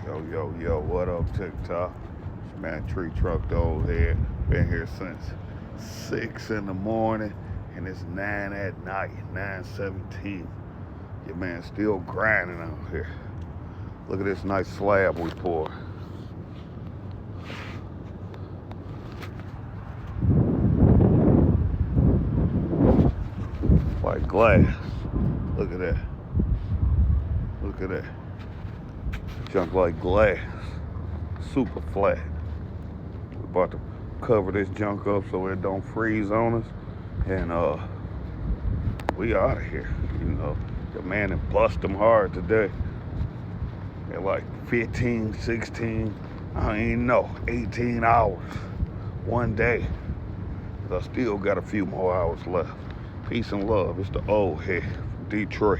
Yo, what up, TikTok? It's man, TREETRUNK, the old head. Been here since 6 in the morning, and it's 9 at night, 9:17. Your man still grinding out here. Look at this nice slab we poured. Like glass. Look at that. Look at that. Junk like glass. Super flat. We're about to cover this junk up so it don't freeze on us. And we out of here. You know, the man that bust them hard today. At like 15, 16, I don't even know, 18 hours. One day. I still got a few more hours left. Peace and love. It's the old head from Detroit.